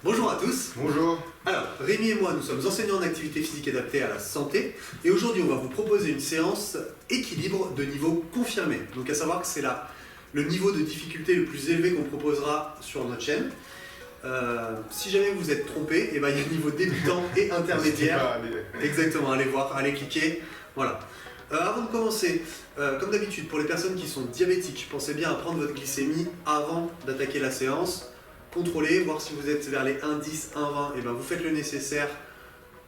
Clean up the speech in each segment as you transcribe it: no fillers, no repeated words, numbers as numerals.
Bonjour à tous. Bonjour. Alors, Rémi et moi, nous sommes enseignants en activité physique adaptée à la santé et aujourd'hui, on va vous proposer une séance équilibre de niveau confirmé. Donc, à savoir que c'est le niveau de difficulté le plus élevé qu'on proposera sur notre chaîne. Si jamais vous êtes trompé, il y a un niveau débutant et intermédiaire. Exactement, allez voir, allez cliquer. Voilà. Avant de commencer, comme d'habitude, pour les personnes qui sont diabétiques, pensez bien à prendre votre glycémie avant d'attaquer la séance. Contrôlez, voir si vous êtes vers les 1,10, 1,20, et vous faites le nécessaire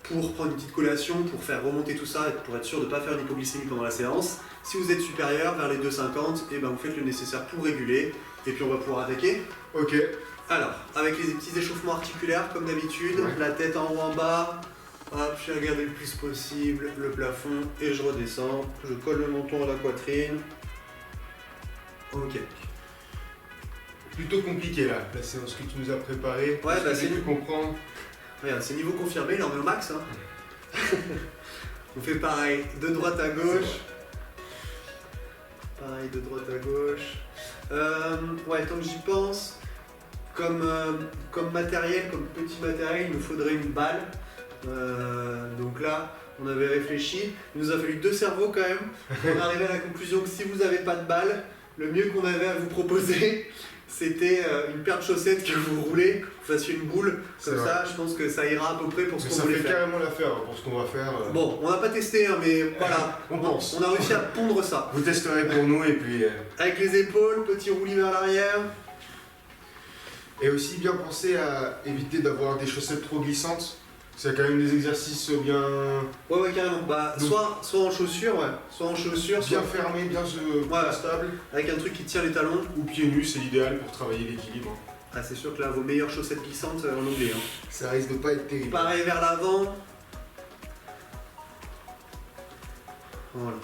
pour prendre une petite collation, pour faire remonter tout ça, et pour être sûr de ne pas faire d'hypoglycémie pendant la séance. Si vous êtes supérieur, vers les 2,50, vous faites le nécessaire pour réguler, et puis on va pouvoir attaquer. Ok. Alors, avec les petits échauffements articulaires, comme d'habitude, la tête en haut, en bas, hop, je vais regarder le plus possible le plafond, et je redescends, je colle le menton à la poitrine. Ok. Plutôt compliqué là, la séance que tu nous as préparée. Ouais, j'ai pu comprendre. Regarde, c'est niveau confirmé, là on est au max. On fait pareil, de droite à gauche. Pareil, de droite à gauche. Tant que j'y pense, comme matériel, comme petit matériel, il nous faudrait une balle. Donc là, on avait réfléchi. Il nous a fallu 2 cerveaux quand même. On est arrivé à la conclusion que si vous n'avez pas de balle, le mieux qu'on avait à vous proposer, c'était une paire de chaussettes que vous roulez, vous fassiez une boule, comme ça, je pense que ça ira à peu près pour ce qu'on voulait faire. Ça fait carrément l'affaire pour ce qu'on va faire. Bon, on n'a pas testé, mais voilà, on pense. On a réussi à pondre ça. Vous testerez pour nous et puis... Avec les épaules, petit roulis vers l'arrière. Et aussi bien penser à éviter d'avoir des chaussettes trop glissantes. C'est quand même des exercices bien... Ouais, carrément. Soit en chaussures, soit en chaussures. Bien fermé, bien stable. Avec un truc qui tient les talons. Ou pieds nus, c'est l'idéal pour travailler l'équilibre. Ah, c'est sûr que là, vos meilleures chaussettes glissantes, en anglais. Ça risque de pas être terrible. Pareil vers l'avant. Voilà.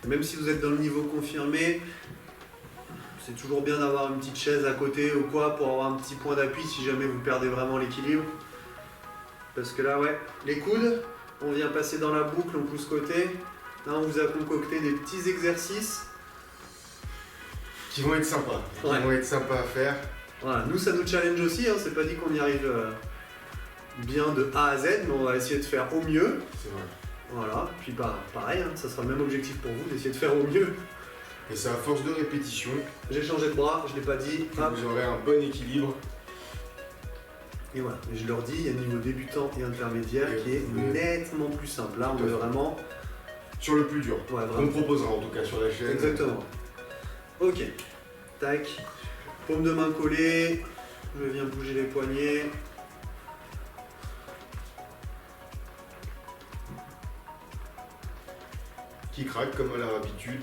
Et même si vous êtes dans le niveau confirmé, c'est toujours bien d'avoir une petite chaise à côté ou quoi pour avoir un petit point d'appui si jamais vous perdez vraiment l'équilibre. Parce que là, les coudes, on vient passer dans la boucle, on pousse côté. Là, on vous a concocté des petits exercices. Qui vont être sympas. Qui vont être sympas à faire. Voilà, nous, ça nous challenge aussi. C'est pas dit qu'on y arrive bien de A à Z, mais on va essayer de faire au mieux. C'est vrai. Voilà, puis pareil, ça sera le même objectif pour vous, d'essayer de faire au mieux. Et c'est à force de répétition. J'ai changé de bras, je l'ai pas dit. Vous aurez un bon équilibre. Et voilà, et je leur dis, il y a un niveau débutant et intermédiaire qui est nettement plus simple. Là, on est vraiment... sur le plus dur. On proposera en tout cas sur la chaîne. Exactement. Ok. Tac. Paume de main collée. Je viens bouger les poignets. Qui craque comme à leur habitude.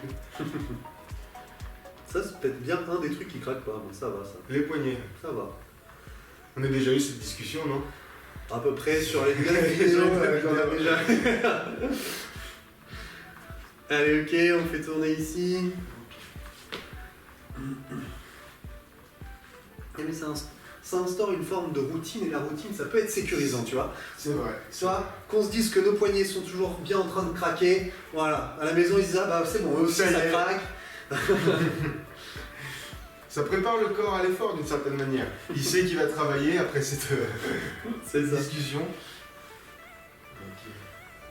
Ça, c'est peut-être bien un des trucs qui craquent pas, mais ça va, ça. Les poignets. Ça va. On a déjà eu cette discussion, non? À peu près sur les 9 vidéos, j'en ai déjà. Allez, ok, on fait tourner ici. Mais ça instaure une forme de routine, et la routine, ça peut être sécurisant, tu vois. C'est vrai. Soit qu'on se dise que nos poignets sont toujours bien en train de craquer. Voilà, à la maison, ils disent, c'est bon, eux aussi, ça craque. Ça prépare le corps à l'effort d'une certaine manière. Il sait qu'il va travailler après cette discussion.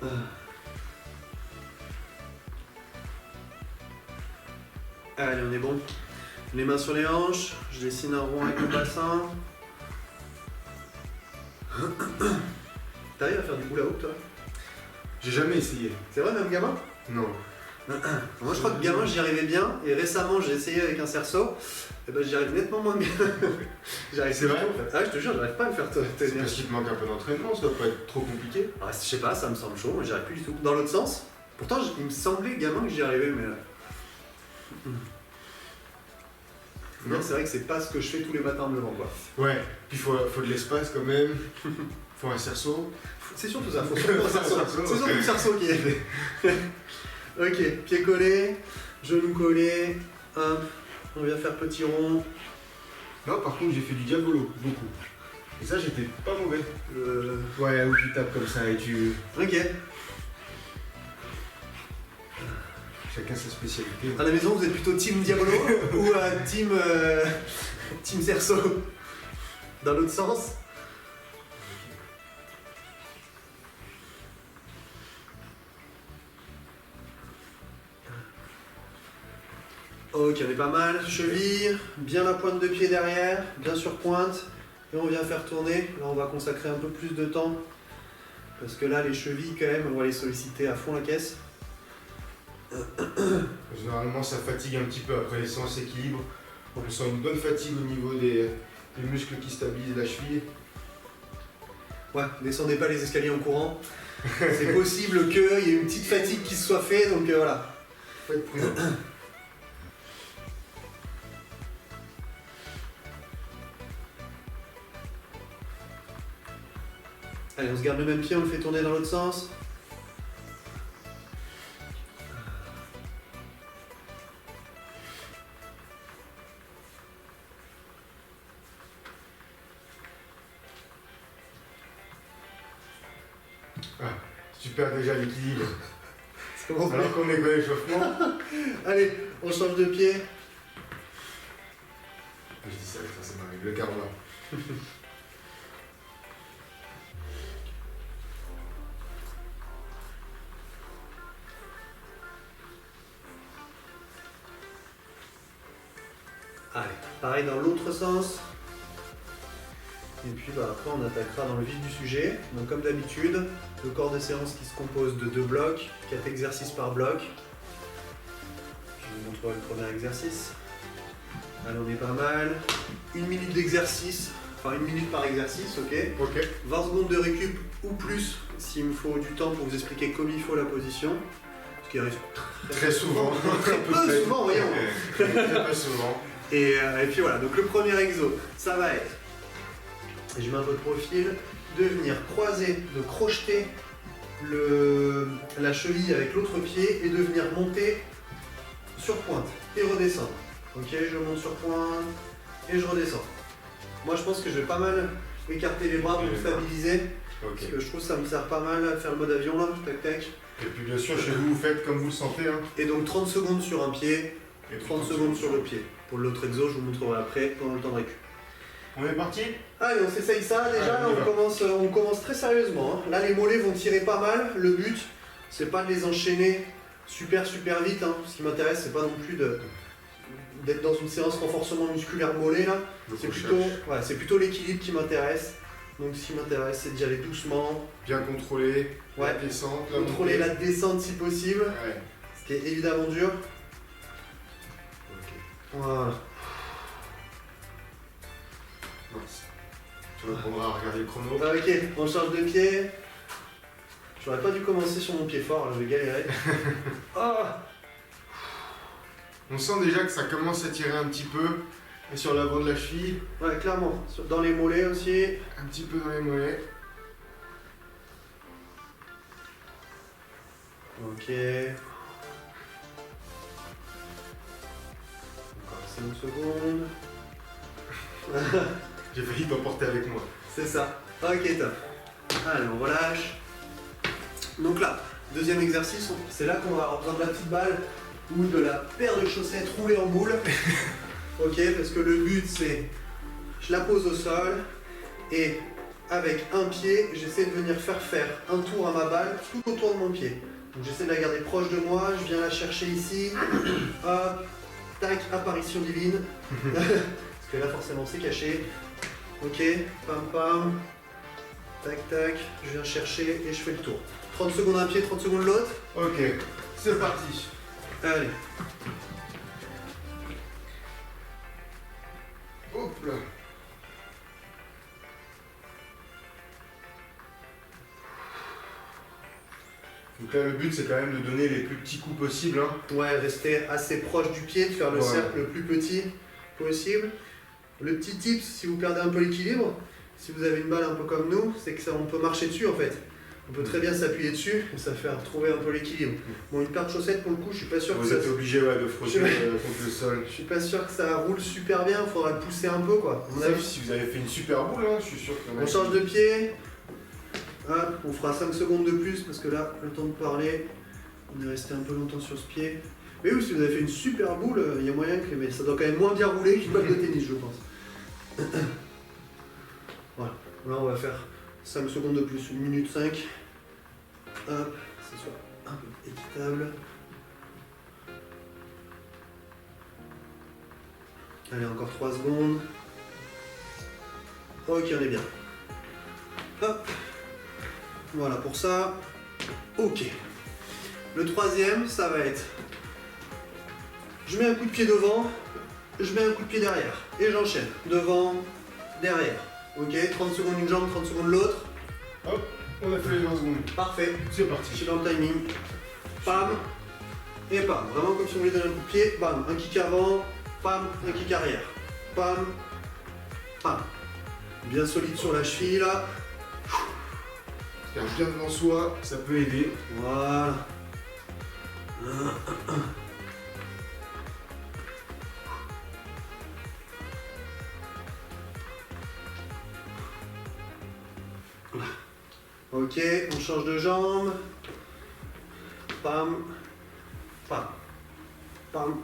Okay. Allez, on est bon. Les mains sur les hanches, je dessine un rond avec le bassin. T'arrives à faire du hula hoop, toi? J'ai jamais essayé. C'est vrai, même gamin? Non. Moi, je crois que gamin, j'y arrivais bien, et récemment, j'ai essayé avec un cerceau, et j'y arrive nettement moins bien. C'est vrai? Ah, je te jure, j'arrive pas à le faire tenir. C'est parce qu'il te manque un peu d'entraînement, ça doit pas être trop compliqué. Ah, je sais pas, ça me semble chaud, moi j'y arrive plus du tout. Dans l'autre sens, pourtant, il me semblait gamin que j'y arrivais, mais... C'est vrai que c'est pas ce que je fais tous les matins en me levant, quoi. Ouais, puis faut de l'espace quand même, faut un cerceau. C'est surtout ça, faut surtout un cerceau. C'est surtout le cerceau qui est fait. Ok, pied collé, genou collé, hop, on vient faire petit rond. Là par contre j'ai fait du diabolo, beaucoup. Et ça j'étais pas mauvais. Ouais, où tu tapes comme ça et tu... Ok. Chacun sa spécialité. À la maison, vous êtes plutôt team Diabolo ou team cerceau? Dans l'autre sens? Ok, on est pas mal. Cheville, bien la pointe de pied derrière, bien sur pointe. Et on vient faire tourner. Là, on va consacrer un peu plus de temps. Parce que là, les chevilles, quand même, on va les solliciter à fond la caisse. Généralement, ça fatigue un petit peu après les séances équilibre. On sent une bonne fatigue au niveau des muscles qui stabilisent la cheville. Ouais, descendez pas les escaliers en courant. C'est possible qu'il y ait une petite fatigue qui se soit faite, donc voilà. Faut être prudent. Allez, on se garde le même pied, on le fait tourner dans l'autre sens. Ah, super déjà l'équilibre. C'est bon. Alors qu'on est quoi l'échauffement. Allez, on change de pied. Je dis ça m'arrive, le karma. Allez, pareil dans l'autre sens. Et puis après on attaquera dans le vif du sujet. Donc comme d'habitude, le corps de séance qui se compose de 2 blocs, 4 exercices par bloc. Je vous montrerai le premier exercice. Allez, on est pas mal. 1 minute d'exercice, enfin 1 minute par exercice, ok. Ok. 20 secondes de récup ou plus s'il me faut du temps pour vous expliquer comme il faut la position. Ce qui arrive Très souvent. très peu souvent, voyons. Très peu souvent. Et puis voilà, donc le premier exo, ça va être, je mets un peu de profil, de venir croiser, de crocheter la cheville avec l'autre pied et de venir monter sur pointe et redescendre. Ok, je monte sur pointe et je redescends. Moi je pense que je vais pas mal écarter les bras pour me stabiliser, Ok. parce que je trouve que ça me sert pas mal à faire le mode avion là, tac tac. Et puis bien sûr, chez vous, vous faites comme vous le sentez. Hein. Et donc 30 secondes sur un pied, Et 30 secondes sur le pied. Pour l'autre exo, je vous montrerai après pendant le temps de récup. On est parti. Allez, on s'essaye ça déjà, Allez, là, on y va. on commence très sérieusement. Hein. Là les mollets vont tirer pas mal, le but c'est pas de les enchaîner super vite. Hein. Ce qui m'intéresse c'est pas non plus d'être dans une séance renforcement musculaire mollet là. C'est plutôt l'équilibre qui m'intéresse. Donc ce qui m'intéresse c'est d'y aller doucement. Bien contrôler. Ouais. La descente. La Contrôler montée. la descente si possible, Ouais. ce qui est évidemment dur. Ok. Voilà. Mince. Tu reprendras à regarder le chrono. Ok, on change de pied. J'aurais pas dû commencer sur mon pied fort, là, je vais galérer. Ah. On sent déjà que ça commence à tirer un petit peu. Et sur l'avant de la cheville, Ouais, clairement. Dans les mollets aussi. un petit peu dans les mollets. Ok. Encore 5 secondes. J'ai failli t'emporter avec moi. C'est ça. Ok, top. Allez, on relâche. Donc là, deuxième exercice, c'est là qu'on va avoir besoin de la petite balle ou de la paire de chaussettes roulée en boule. Ok, parce que le but c'est, je la pose au sol et avec un pied, j'essaie de venir faire un tour à ma balle tout autour de mon pied. Donc j'essaie de la garder proche de moi, je viens la chercher ici, hop, tac, apparition divine. Parce que là forcément c'est caché. Ok, pam pam, tac tac, je viens chercher et je fais le tour. 30 secondes un pied, 30 secondes l'autre. Ok, c'est parti. Allez. Hop là. Donc là, le but, c'est quand même de donner les plus petits coups possibles. Hein. Ouais, rester assez proche du pied, de faire le Ouais. cercle le plus petit possible. Le petit tip, si vous perdez un peu l'équilibre, si vous avez une balle un peu comme nous, c'est que on peut marcher dessus en fait. On peut très bien s'appuyer dessus et ça fait retrouver un peu l'équilibre. Bon, une paire de chaussettes pour le coup, je suis pas sûr que Vous ça... êtes obligé de frotter Je- contre le sol. Je suis pas sûr que ça roule super bien, il faudra le pousser un peu quoi. À mon Sauf avis. si vous avez fait une super boule, hein, je suis sûr que... On change de pied. Hop, on fera 5 secondes de plus parce que là, le temps de parler, on est resté un peu longtemps sur ce pied. Mais oui, si vous avez fait une super boule, il y a moyen que mais ça doit quand même moins bien rouler qu'une balle de tennis, je pense. Voilà, là on va faire 5 secondes de plus, 1 minute 5. Hop, que ce soit un peu équitable. Allez, encore 3 secondes. Ok, on est bien. Hop. Voilà pour ça. Ok. Le troisième, ça va être... Je mets un coup de pied devant, je mets un coup de pied derrière. Et j'enchaîne. Devant, derrière. Ok, 30 secondes une jambe, 30 secondes l'autre. Hop, on a fait les 20 secondes. Parfait. C'est Je parti. suis dans le timing. Pam. Et pam. Vraiment comme si on voulait donner un coup de pied. Bam. Un kick avant. Pam. Un kick arrière. Pam. Pam. Bien solide sur la cheville là. Faire bien devant soi, ça peut aider. Voilà. Ok, on change de jambe. Pam. Pam. Pam.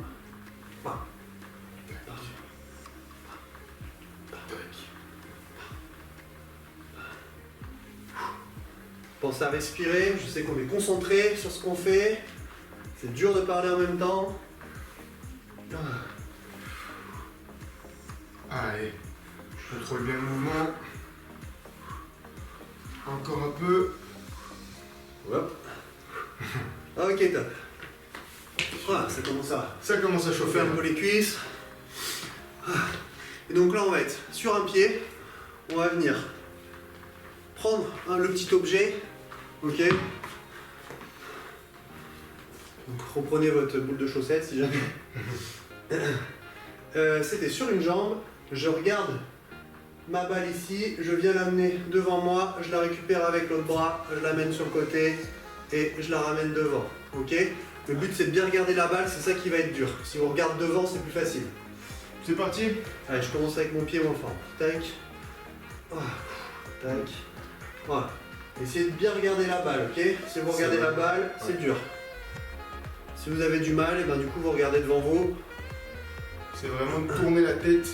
Pam. Pensez à respirer, je sais qu'on est concentré sur ce qu'on fait. C'est dur de parler en même temps. Allez, je contrôle bien le mouvement. Encore un peu. Hop. Ok, top. Voilà, ça commence à Ça commence à chauffer chauffer. un peu les cuisses. Et donc là, on va être sur un pied. On va venir prendre le petit objet. Ok. Donc reprenez votre boule de chaussettes si jamais. C'était sur une jambe. Je regarde ma balle ici. Je viens l'amener devant moi. Je la récupère avec l'autre bras. Je l'amène sur le côté et je la ramène devant. Ok. Le but c'est de bien regarder la balle. C'est ça qui va être dur. Si on regarde devant, c'est plus facile. C'est parti. Allez, je commence avec mon pied ou enfin. Tac. Ah, tac. Voilà. Essayez de bien regarder la balle, ok? Si vous regardez la balle, c'est dur. Si vous avez du mal, et ben du coup vous regardez devant vous. C'est vraiment de tourner la tête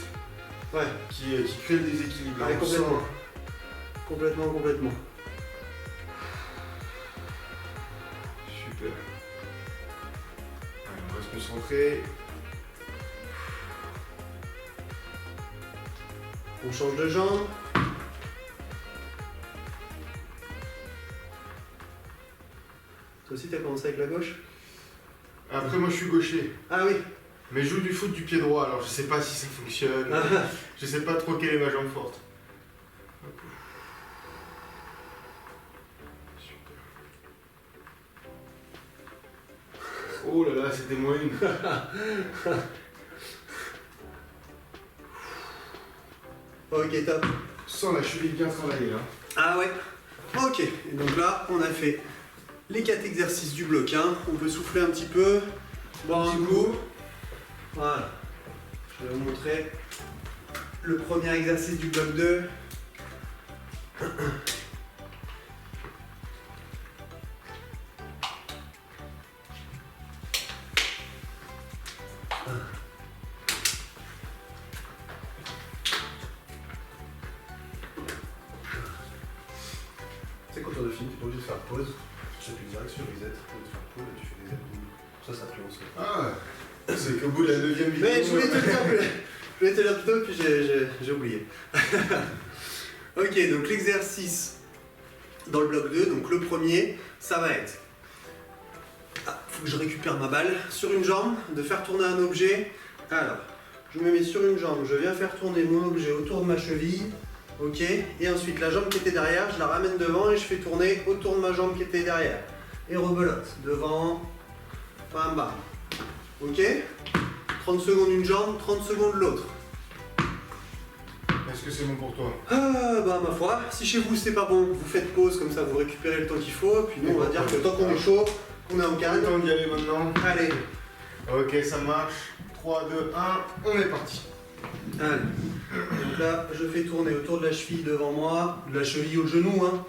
Ouais, qui crée le déséquilibre. allez, On complètement. sent. Complètement. Super. Allez, on va se concentrer. On change de jambe. Toi aussi t'as commencé avec la gauche? Après, moi je suis gaucher. Ah oui. Mais je joue du foot du pied droit, alors je sais pas si ça fonctionne. Je sais pas trop quelle est ma jambe forte. Hop. Super. Oh là là, c'était moins une. Ok, top. Sans la cheville bien travaillée là. Ah ouais. Ok, et donc là on a fait les 4 exercices du bloc 1. On peut souffler un petit peu, boire un coup. Voilà. Je vais vous montrer le premier exercice du bloc 2. C'est quand on a fini, tu es obligé de faire pause. Tu appuies direct sur reset, tu faire pause et tu fais des abdos. Ça fait longtemps. Ah, c'est qu'au bout de la 9ème vidéo. Mais je voulais te le dire plus tôt, puis j'ai oublié. Ok, donc l'exercice dans le bloc 2, donc le premier, ça va être... faut que je récupère ma balle sur une jambe, de faire tourner un objet. Alors, je me mets sur une jambe, je viens faire tourner mon objet autour de ma cheville. Ok, et ensuite la jambe qui était derrière, je la ramène devant et je fais tourner autour de ma jambe qui était derrière. Et rebelote, devant, bam bam. Ok, 30 secondes une jambe, 30 secondes l'autre. Est-ce que c'est bon pour toi? Ah, bah ma foi, si chez vous c'est pas bon, vous faites pause comme ça, vous récupérez le temps qu'il faut, puis nous on va dire que tant qu'on est chaud, qu'on est en Le calme. temps d'y aller maintenant. Allez, Ok, ça marche. 3, 2, 1, on est parti. allez. Donc là, je fais tourner autour de la cheville devant moi, de la cheville au genou, hein.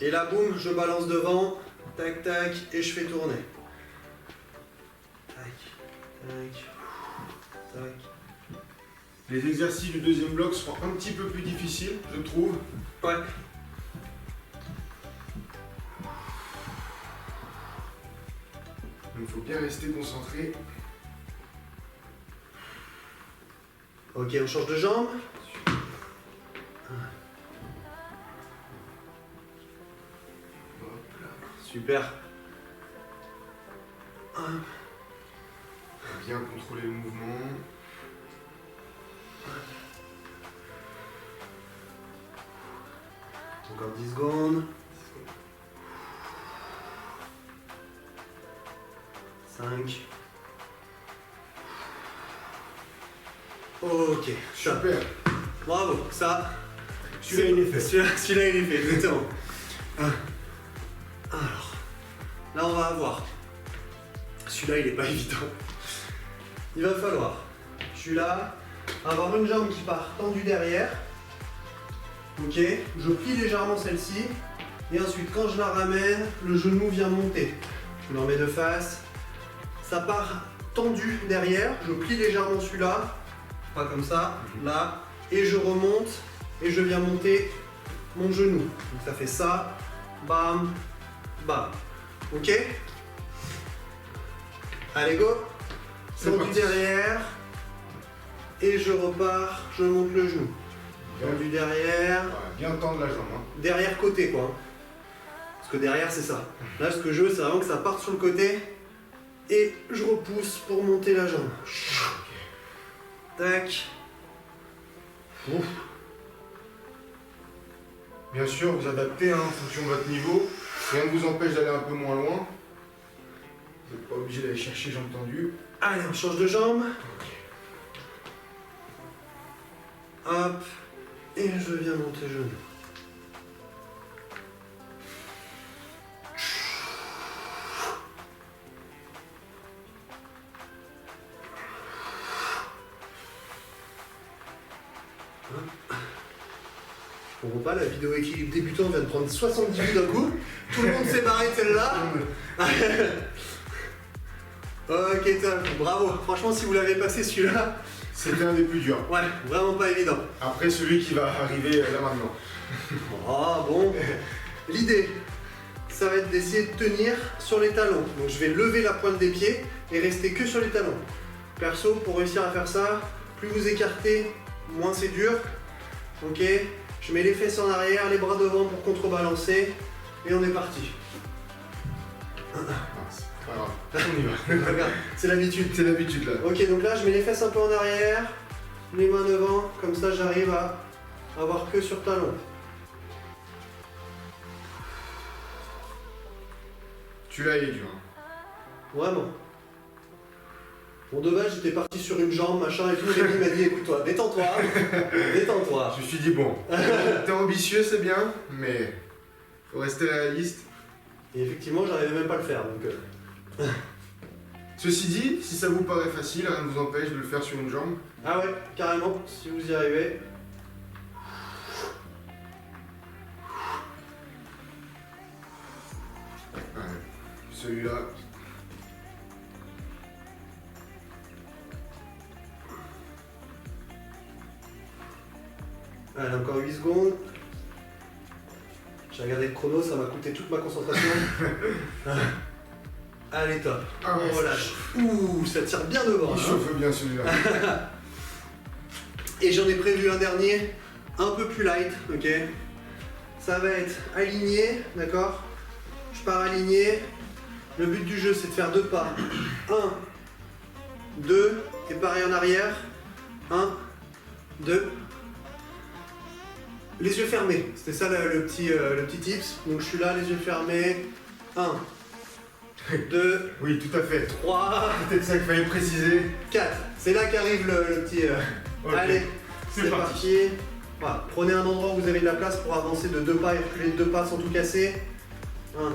Et là, boum, je balance devant, tac tac, et je fais tourner. Tac, tac, tac. Les exercices du deuxième bloc seront un petit peu plus difficiles, je trouve. Ouais. Il faut bien rester concentré. Ok, on change de jambe. Super. Bien contrôler le mouvement. Encore 10 secondes. 5. Ok. Super. Bravo. Ça. Celui-là, il est fait. Celui-là, il est fait, exactement. Alors, là, on va avoir. Celui-là, il est pas évident. Il va falloir, celui-là, avoir une jambe qui part tendue derrière. Ok, je plie légèrement celle-ci. Et ensuite, quand je la ramène, le genou vient monter. Je me remets de face. Ça part tendu derrière. Je plie légèrement celui-là. Pas comme ça, là. Et je remonte. Et je viens monter mon genou. Donc ça fait ça. Bam. Bam. Ok? Allez, go! Tendu derrière. Et je repars. Je monte le genou. Tendu derrière. Ouais, bien tendre la jambe. Hein. Derrière côté quoi. Parce que derrière c'est ça. Là ce que je veux c'est vraiment que ça parte sur le côté. Et je repousse pour monter la jambe. Tac. Ouf. Bien sûr, vous adaptez hein, en fonction de votre niveau. Rien ne vous empêche d'aller un peu moins loin. Vous n'êtes pas obligé d'aller chercher jambes tendues. Allez, on change de jambe. Hop. Et je viens monter genou. Je comprends pas, la vidéo équilibre débutant vient de prendre 70 vues d'un coup. Tout le monde s'est barré de celle-là. Ok, top, bravo. Franchement, si vous l'avez passé celui-là, C'était un des plus durs. ouais, vraiment pas évident. Après celui qui va arriver là maintenant. Ah bon. L'idée, ça va être d'essayer de tenir sur les talons. Donc je vais lever la pointe des pieds et rester que sur les talons. Perso, pour réussir à faire ça, plus vous écartez, moins c'est dur. Ok, je mets les fesses en arrière, les bras devant pour contrebalancer et on est parti. Ah, c'est pas grave. On y va. Regarde, c'est l'habitude. C'est l'habitude là. Ok, donc là je mets les fesses un peu en arrière, les mains devant, comme ça j'arrive à avoir que sur talon. Celui-là il est dur. Hein. Vraiment. Bon, de base j'étais parti sur une jambe, machin et tout, Rémi m'a dit écoute-toi, détends-toi, détends-toi. Je me suis dit bon, t'es ambitieux c'est bien, mais faut rester réaliste. Et effectivement j'arrivais même pas à le faire, donc... Ceci dit, si ça vous paraît facile, rien ne vous empêche de le faire sur une jambe. Ah ouais, carrément, si vous y arrivez. Ouais. Celui-là. Allez, encore 8 secondes. J'ai regardé le chrono, ça m'a coûté toute ma concentration. Allez, top. Ah ouais, On relâche. Ouh, ça tire bien devant. Il hein. chauffe bien celui-là. Et j'en ai prévu un dernier, un peu plus light, ok? Ça va être aligné, d'accord? Je pars aligné. Le but du jeu, c'est de faire 2 pas. 1, 2, et pareil en arrière. 1, 2. Les yeux fermés, c'était ça le petit tips. Donc je suis là, les yeux fermés. 1, 2, Oui, tout à fait. 3, Peut-être ça qu'il fallait préciser. 4. C'est là qu'arrive le petit... Ok. Allez, C'est c'est parti. parti. Voilà. Prenez un endroit où vous avez de la place pour avancer de 2 pas et reculer de 2 pas sans tout casser. 1,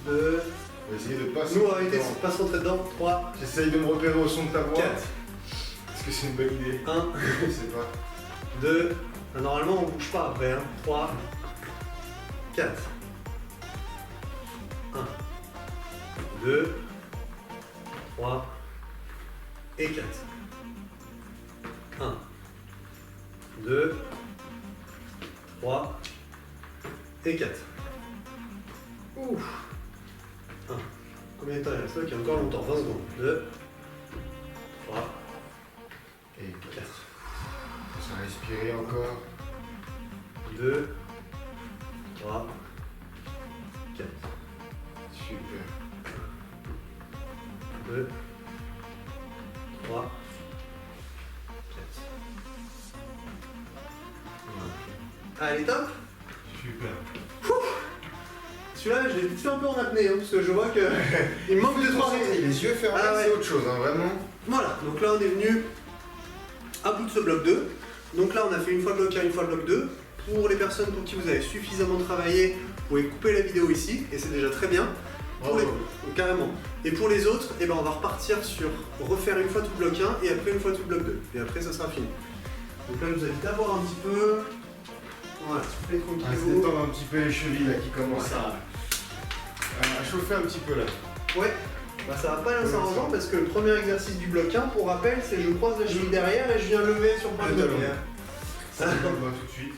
2. On va essayer de pas Nous, arrêtez de pas se rentrer dedans. 3, J'essaye de me repérer au son de ta voix. 4, Est-ce que c'est une bonne idée 1, Je sais pas. 2. Normalement, on bouge pas après. 3, 4. 1, 2, 3 et 4. 1, 2, 3 et 4. Ouf. 1. Combien de temps il reste là? Il y a encore longtemps. 20 secondes. 2, 3, Et 4. Ça va respirer encore. 2, 3, 4. Super. 2, 3, 4. Allez, top. Super. Celui-là, je l'ai vite fait un peu en apnée, hein, parce que je vois que il me manque 2-3 Et les yeux fermés, Ah ouais. c'est autre chose, hein, vraiment. Voilà, donc là on est venu à bout de ce bloc 2. Donc là on a fait une fois le bloc 1, une fois le bloc 2. Pour les personnes pour qui vous avez suffisamment travaillé, vous pouvez couper la vidéo ici, et c'est déjà très bien. Pour les... Carrément. Et pour les autres, eh ben, on va repartir sur refaire une fois tout le bloc 1 et après une fois tout le bloc 2. Et après ça sera fini. Donc là je vous invite à voir un petit peu. Voilà, soufflez On va se tranquillou. détendre un petit peu les chevilles là qui commencent à chauffer un petit peu là. Ouais, bah ça va pas l'instant parce que le premier exercice du bloc 1, pour rappel, c'est je croise la cheville derrière et je viens lever sur point de Le lever. talon. Ça va pas tout de suite.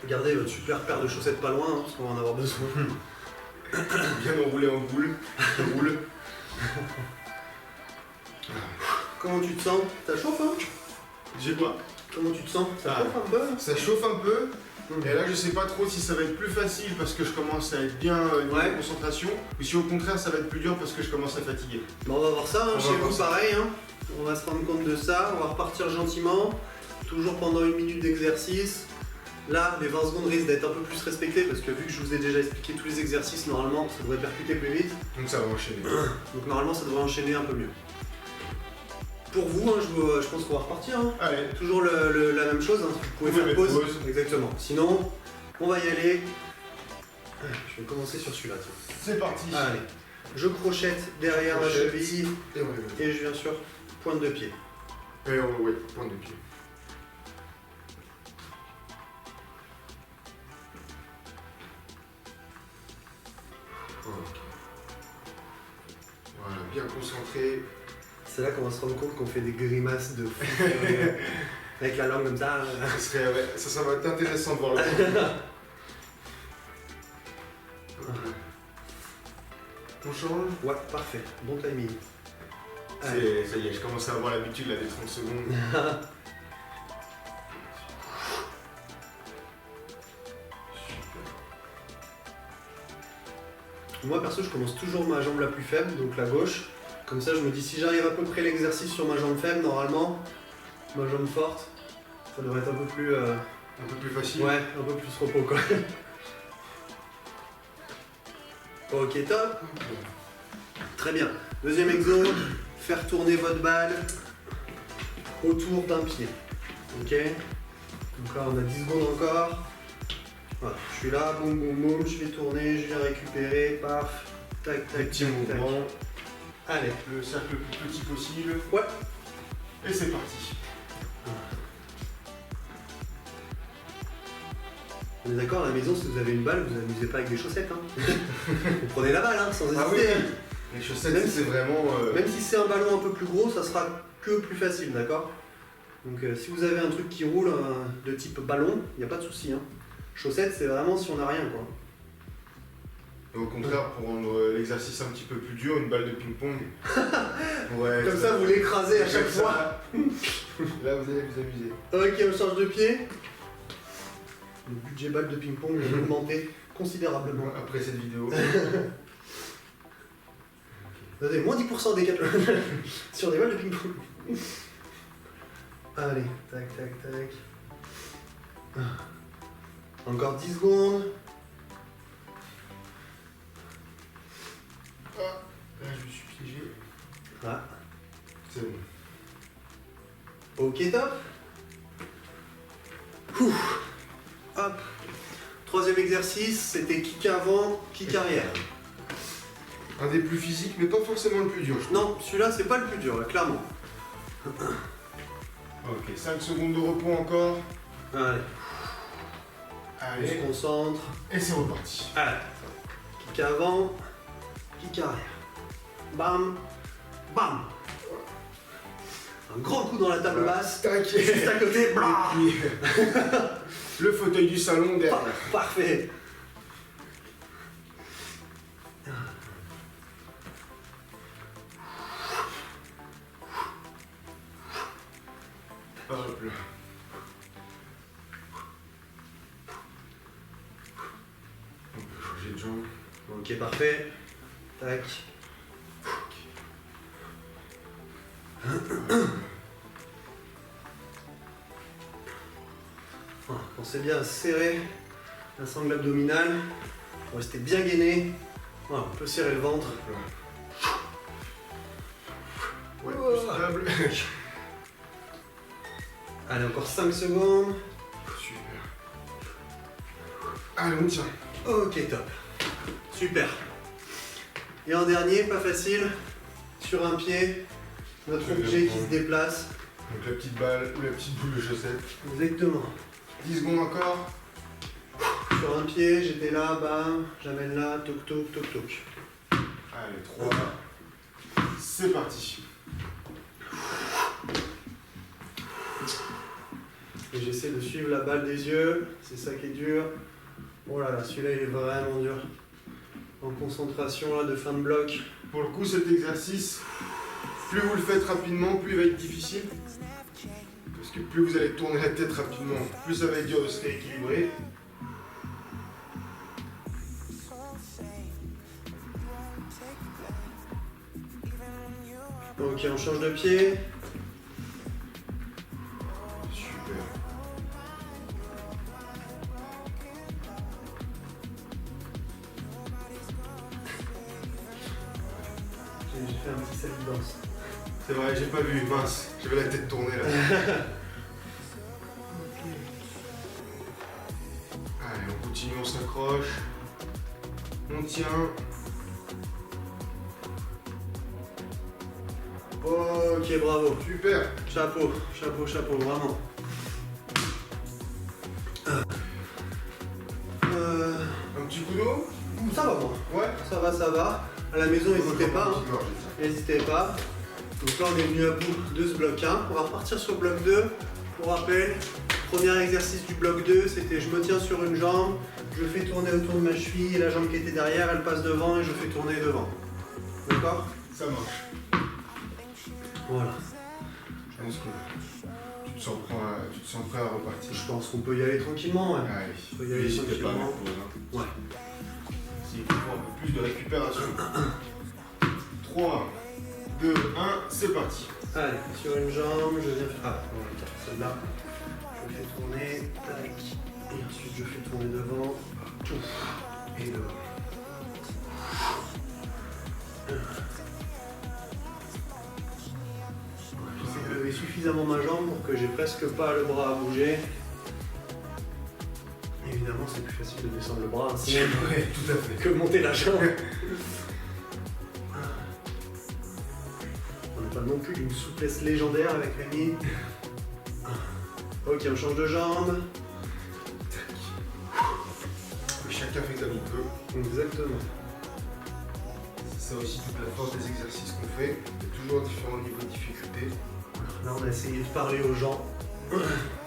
Gardez votre super paire de chaussettes pas loin, hein, parce qu'on va en avoir besoin. Bien enroulé en boule. Je roule. Comment tu te sens? Ça chauffe, hein? J'ai pas. Comment tu te sens? Ça Ah. chauffe un peu? Ça chauffe un peu. Et là, je sais pas trop si ça va être plus facile parce que je commence à être bien niveau Ouais. de concentration, ou si au contraire ça va être plus dur parce que je commence à fatiguer. Bon, on va voir ça, hein, On va chez voir vous ça. pareil. Hein. On va se rendre compte de ça, on va repartir gentiment, toujours pendant 1 minute d'exercice. Là, les 20 secondes risquent d'être un peu plus respectées parce que vu que je vous ai déjà expliqué tous les exercices, normalement ça devrait percuter plus vite. Donc ça va enchaîner. Donc normalement ça devrait enchaîner un peu mieux. Pour vous, hein, je pense qu'on va repartir. Hein. Allez, Toujours la même chose, hein. Vous pouvez Vous faire pouvez pause. mettre pause. Exactement. Sinon, on va y aller. Je vais commencer sur celui-là. Tiens. c'est parti. Allez. Je crochette derrière la Crochette. cheville Et on y va. et je viens sur pointe de pied. Et on, ouais, point de pied. Ok. Voilà, bien concentré. C'est là qu'on va se rendre compte qu'on fait des grimaces de fou. Avec la langue comme ça. Ça va être intéressant de voir le On change. Ouais, parfait. Bon timing. Ça y est, je commence à avoir l'habitude là des 30 secondes. Moi perso, je commence toujours ma jambe la plus faible, donc la gauche. Comme ça, je me dis si j'arrive à peu près l'exercice sur ma jambe faible, normalement, ma jambe forte, ça devrait être un peu plus. Un peu plus facile. Ouais, un peu plus repos quoi. Ok, top. Très bien. Deuxième exo, faire tourner votre balle autour d'un pied. Ok. Donc là, on a 10 secondes encore. Voilà, je suis là, boum boum boum, je vais tourner, je viens récupérer, paf, tac tac, Petit tac, tac. mouvement. Allez. Le cercle le plus petit possible. Ouais. Et c'est parti. On est d'accord, à la maison, si vous avez une balle, vous n'amusez pas avec des chaussettes. Hein. Vous prenez la balle, hein, sans hésiter. Ah oui, hein. les chaussettes, Même c'est vraiment. Même si c'est un ballon un peu plus gros, ça sera que plus facile, d'accord? Donc si vous avez un truc qui roule de type ballon, il n'y a pas de souci. Hein. Chaussettes, c'est vraiment si on n'a rien, quoi. Au contraire, pour rendre l'exercice un petit peu plus dur, une balle de ping-pong. Ouais, Comme ça, vous l'écrasez à chaque Comme fois. ça. Là, vous allez vous amuser. Ok, on change de pied. Le budget balle de ping-pong va augmenter considérablement. Après cette vidéo. Vous avez moins 10% des sur des balles de ping-pong. Allez, tac, tac, tac. Encore 10 secondes. Là, je me suis piégé. Ah, C'est bon. ok, top. Ouh. Hop. Troisième exercice, c'était kick avant, kick arrière. Un des plus physiques, mais pas forcément le plus dur, je trouve. Non, celui-là, c'est pas le plus dur, là, clairement. Ok, 5 secondes de repos encore. Allez, on Allez, se concentre. et c'est reparti. Allez. Kick avant, kick arrière. Bam, bam. Un grand coup dans la table basse. Tac. Juste à côté. Blah. Et puis, le fauteuil du salon derrière. Parfait. Hop là. On peut changer de jambe. Ok, parfait. Tac. Pensez bien à serrer la sangle abdominale. Pour rester bien gainé. Voilà, on peut serrer le ventre. Ouais, plus stable. Allez, encore 5 secondes. Super. Allez, on tient. Ok, top. Super. Et en dernier, pas facile, sur un pied, notre objet qui se déplace. Donc la petite balle ou la petite boule de chaussette. Exactement. 10 secondes encore. Sur un pied, j'étais là, bam, j'amène là, toc toc toc toc. Allez, 3. C'est parti. Et j'essaie de suivre la balle des yeux, c'est ça qui est dur. Oh là là, celui-là il est vraiment dur. En concentration là, de fin de bloc. Pour le coup, cet exercice, plus vous le faites rapidement, plus il va être difficile. Parce que plus vous allez tourner la tête rapidement, plus ça va être dur de se rééquilibrer. Ok, on change de pied. Super. J'ai fait un petit salut de danse. C'est vrai, j'ai pas vu, mince, j'avais la tête tournée là. Allez, on continue, on s'accroche. On tient. Ok, bravo. Super. Chapeau, chapeau, chapeau, vraiment. Un petit coup d'eau. Ça va moi. Ouais. Ça va, ça va. À la maison, n'hésitez pas. Hein. N'hésitez pas. Donc là, on est venu à bout de ce bloc 1. On va repartir sur le bloc 2. Pour rappel, premier exercice du bloc 2, c'était je me tiens sur une jambe, je fais tourner autour de ma cheville et la jambe qui était derrière, elle passe devant et je fais tourner devant. D'accord? Ça marche. Voilà. Je pense que tu te sens prêt à repartir. Je pense qu'on peut y aller tranquillement. Ouais. Allez, On peut y aller n'hésitez pas à tranquillement. mettre pause, hein. Ouais. S'il faut un peu plus de récupération. 3, 2, 1, c'est parti. Allez, sur une jambe, je viens faire. Ah, voilà, celle-là. Je fais tourner. Tac. Et ensuite, je fais tourner devant. Et devant. J'essaie de lever suffisamment ma jambe pour que j'ai presque pas le bras à bouger. Évidemment, c'est plus facile de descendre le bras hein, sinon, Ouais, tout à fait. que monter la jambe. On n'a pas non plus d'une souplesse légendaire avec Rémi. Ok, on change de jambe. Chacun fait comme il peut. Exactement. C'est ça aussi toute la force des exercices qu'on fait. Il y a toujours différents niveaux de difficulté. Là, on a essayé de parler aux gens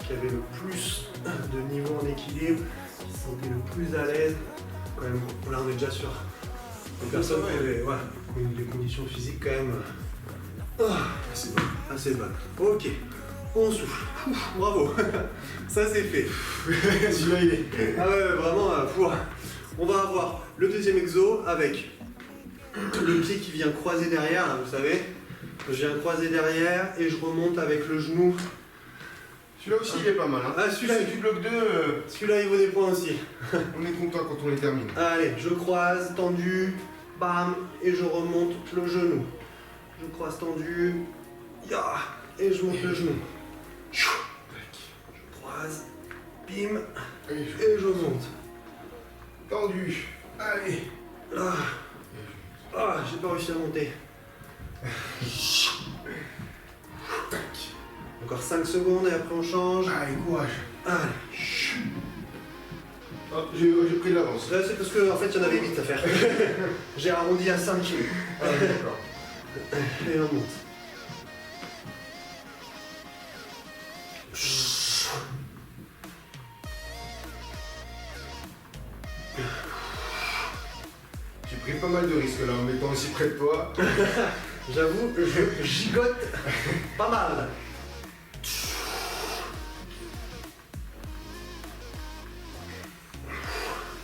qui avaient le plus de niveau en équilibre, qui se sentaient le plus à l'aise. Quand même, là, on est déjà sur des personnes qui avaient des conditions physiques quand même C'est bon. assez bonnes. Ok, on souffle. Ouf, bravo, ça c'est fait. Celui-là, il est. Ah ouais, vraiment, on va avoir le deuxième exo avec le pied qui vient croiser derrière, là, vous savez. Je viens croiser derrière et je remonte avec le genou. Celui-là aussi, il est pas mal. Hein. Ah, celui-là, C'est du bloc 2. Celui-là, il vaut des points aussi. On est content quand on les termine. Allez, je croise, tendu, bam, et je remonte le genou. Je croise tendu, ya, et je monte le genou. Je croise, bim, Allez, et je monte. tendu. Allez. Ah, j'ai pas réussi à monter. Tac. Encore 5 secondes et après on change. Allez, courage. Allez. Oh, j'ai pris de l'avance. Là, c'est parce qu'en fait, il y en avait 8 à faire. J'ai arrondi à 5. Ah, d'accord. Et on monte. J'ai pris pas mal de risques là en me mettant aussi près de toi. J'avoue, je gigote pas mal.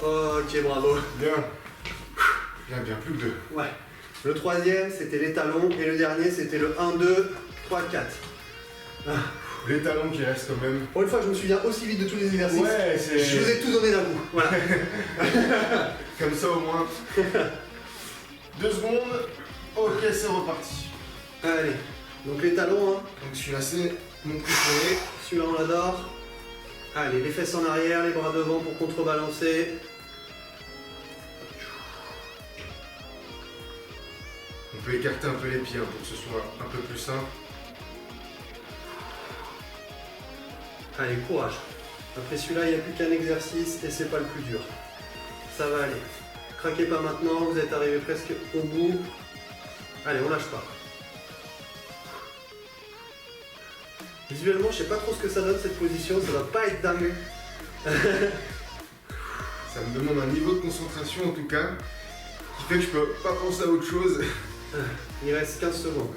Ok, bravo. Bien. Bien, plus que 2. Ouais. Le troisième, c'était les talons. Et le dernier, c'était le 1, 2, 3, 4. Les talons qui restent quand même. Pour une fois, je me souviens aussi vite de tous les exercices. Ouais, c'est... Je vous ai tout donné d'un coup. Voilà. Comme ça au moins. 2 secondes. Ok, c'est reparti. Allez. Donc les talons, hein. Donc celui-là c'est mon préféré. Celui-là, on l'adore. Allez, les fesses en arrière, les bras devant pour contrebalancer. On peut écarter un peu les pieds hein, pour que ce soit un peu plus simple. Allez, courage. Après celui-là, il n'y a plus qu'un exercice et c'est pas le plus dur. Ça va aller. Craquez pas maintenant, vous êtes arrivé presque au bout. Allez, on lâche pas. Visuellement, je sais pas trop ce que ça donne cette position, ça va pas être dingue. Ça me demande un niveau de concentration en tout cas, qui fait que je peux pas penser à autre chose. Il reste 15 secondes.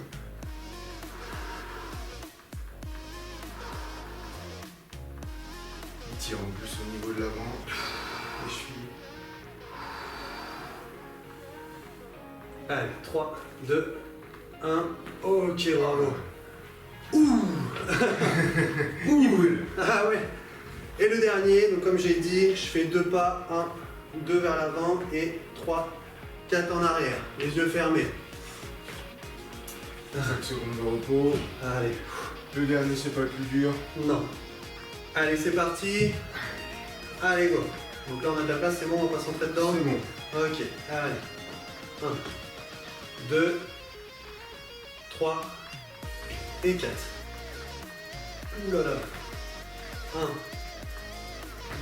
Il tire en plus au niveau de l'avant, les chevilles. Allez, 3, 2, 1. Ok, bravo. Ouh. Ouh. Ah ouais. Et le dernier, donc comme j'ai dit, je fais 2 pas, 1, 2 vers l'avant et 3, 4 en arrière. Les yeux fermés. 5 secondes de repos. Allez. Le dernier c'est pas le plus dur. Non. Allez, c'est parti. Allez, go. Donc là, on a de la place, c'est bon, on va pas s'entrer dedans. C'est bon. Ok, allez. 1, 2, 3 et 4. Ouh là là. 1,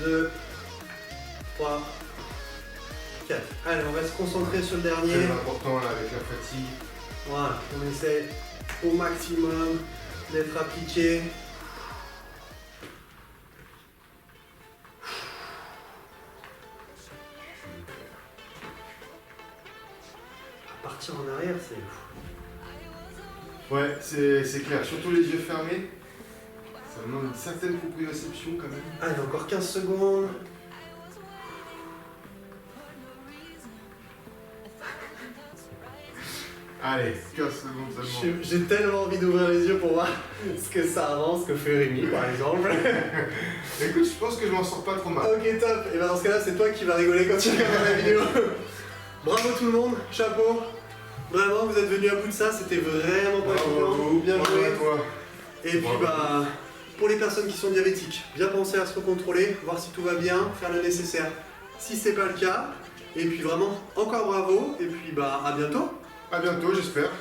2, 3, 4. Allez, on va se concentrer sur le dernier. C'est important là avec la fatigue. Voilà, on essaie au maximum d'être appliqué. Partir en arrière, c'est... Ouais, c'est clair. Surtout les yeux fermés. Ça demande une certaine proprioception quand même. Allez, encore 15 secondes. Allez, 15 secondes seulement. J'ai tellement envie d'ouvrir les yeux pour voir ce que ça avance, ce que fait Rémi par exemple. Écoute, je pense que je m'en sors pas trop mal. Ok, top. Et ben dans ce cas-là, c'est toi qui vas rigoler quand tu regardes la vidéo. Bravo tout le monde, chapeau. Vraiment, vous êtes venus à bout de ça, c'était vraiment pas évident. Bien Bravo joué. à toi. Et puis Bravo. bah, pour les personnes qui sont diabétiques, bien penser à se recontrôler, voir si tout va bien, faire le nécessaire. Si c'est pas le cas, et puis vraiment encore bravo, et puis bah à bientôt. À bientôt, j'espère.